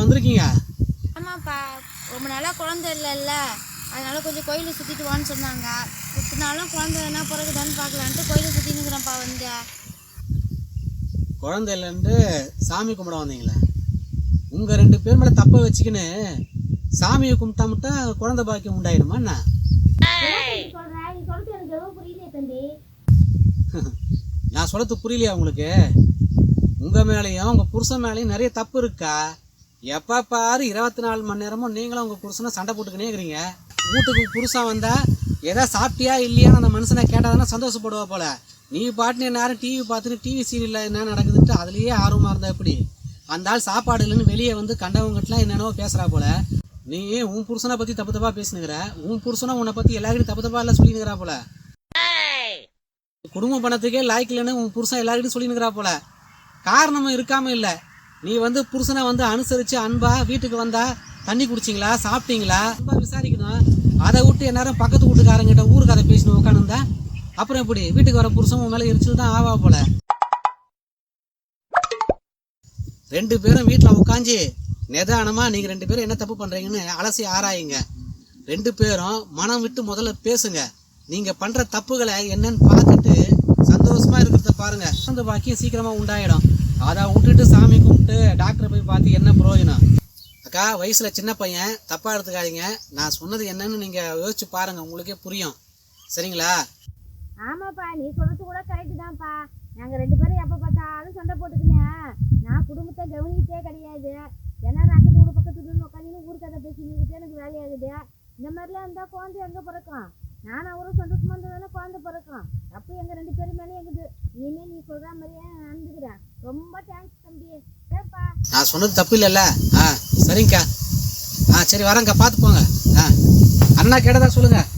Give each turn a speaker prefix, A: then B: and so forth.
A: வந்திருக்கீங்க?
B: ஆமாப்பா, ரொம்ப நாளாக குழந்தை இல்லைல்ல, அதனால கொஞ்சம் கோயிலை சுற்றிட்டு வான்னு சொன்னாங்க. இத்தனாலும் குழந்தை என்ன பிறகுதான்னு பார்க்கலான்ட்டு கோயிலை சுற்றினுங்கிறேன்ப்பா. வந்து
A: குழந்தை இல்லைன்ட்டு சாமி கும்பிட வந்தீங்களா? உங்கள் 2 பேர் மேலே தப்பை வச்சுக்கின்னு சாமியை கும்பிட்டா மட்டும் குழந்தை பாக்கியம் உண்டாயிடுமா என்ன? நான் சொல்றது புரியலையா உங்களுக்கு? உங்கள் மேலேயும் உங்கள் புருஷன் மேலேயும் நிறைய தப்பு இருக்கா? எப்போ பாரு 24 மணி நேரமும் நீங்களும் உங்கள் புருஷனை சண்டை போட்டுக்கினே இருக்கிறீங்க. வீட்டுக்கு புருஷன் வந்தால் எதா சாப்பிட்டியா இல்லையான்னு அந்த மனுஷனை கேட்டால் தானே சந்தோஷப்படுவா போல. நீ பாட்டுன்னு நேரம் டிவி பார்த்துட்டு டிவி சீரியலில் என்ன நடக்குதுன்ட்டு அதுலேயே ஆர்வமாக இருந்தால் எப்படி? அந்த ஆள் சாப்பாடு இல்லைன்னு வெளியே வந்து கண்டவங்ககிட்டலாம் என்னென்னவோ பேசுகிறா போல. நீ உன் புருஷனை பற்றி தப்பு தப்பாக பேசினுக்கிற, உன் புருஷனை உன்னை பற்றி எல்லாருக்கிட்டும் தப்பு தப்பாக எல்லாம் சொல்லினுக்கிறா போல. குடும்ப பணத்துக்கே லாய்க்கலன்னு உன் புருஷன் எல்லாருக்கிட்டும் சொல்லினுக்கிறா போல. காரணமும் இருக்காமல் இல்லை. நீ வந்து புருஷனை வந்து அனுசரித்து அன்பா வீட்டுக்கு வந்தா தண்ணி குடிச்சிங்களா, சாப்பிட்டீங்களா அன்பா விசாரிக்கணும். அதை விட்டு எல்லாரும் பக்கத்து வீட்டுக்காரங்கிட்ட ஊருக்காரை பேசினு உட்காந்துருந்தா அப்புறம் எப்படி? வீட்டுக்கு வர புருஷன் உன் மேலே எரிச்சல் தான் ஆவா போல. 2 பேரும் வீட்டில் உட்காந்து நிதானமாக நீங்கள் 2 பேரும் என்ன தப்பு பண்ணுறீங்கன்னு அலசி ஆராயுங்க. 2 பேரும் மனம் விட்டு முதல்ல பேசுங்க. நீங்கள் பண்ணுற தப்புகளை என்னன்னு பார்த்துட்டு சந்தோஷமாக இருக்கிறத பாருங்கள். அந்த பாக்கியம் சீக்கிரமாக உண்டாயிடும். அதை விட்டுட்டு சாமி கும்பிட்டு டாக்டரை போய் பார்த்து என்ன பிரயோஜனம்? அக்கா, வயசில் சின்ன பையன், தப்பாக எடுத்துக்காதீங்க. நான் சொன்னது என்னன்னு நீங்கள் யோசிச்சு பாருங்கள், உங்களுக்கே புரியும். சரிங்களா?
B: ஆமாப்பா, நீ சொல்றது கூட கரெக்டு தான்ப்பா. நாங்கள் 2 பேரும் எப்போ பார்த்தாலும் சண்டை போட்டுக்கினேன். நான் குடும்பத்தை கவனிக்கிட்டே கிடையாது. ஏன்னா பக்கத்து வீடு உட்காந்து ஊருக்கதை பேசிக்கிட்டே எனக்கு வேலையாகுது. இந்த மாதிரிலாம் இருந்தால் குழந்தை எங்கே பிறக்கும்? நானும் அவரும் சந்தோஷமா இருந்ததானே குழந்தை பிறக்கும். அப்போ எங்கள் 2 பேரும் மேலே எங்குது. இனிமேல் நீ சொல்கிற மாதிரியே நடந்துக்கிறேன். ரொம்ப தேங்க்ஸ் தம்பி. ஏப்பா,
A: நான் சொன்னது தப்பு இல்லைல்ல? சரிங்கக்கா. சரி வரேங்க்கா, பார்த்து போங்க. அண்ணா கேட்டதா சொல்லுங்கள்.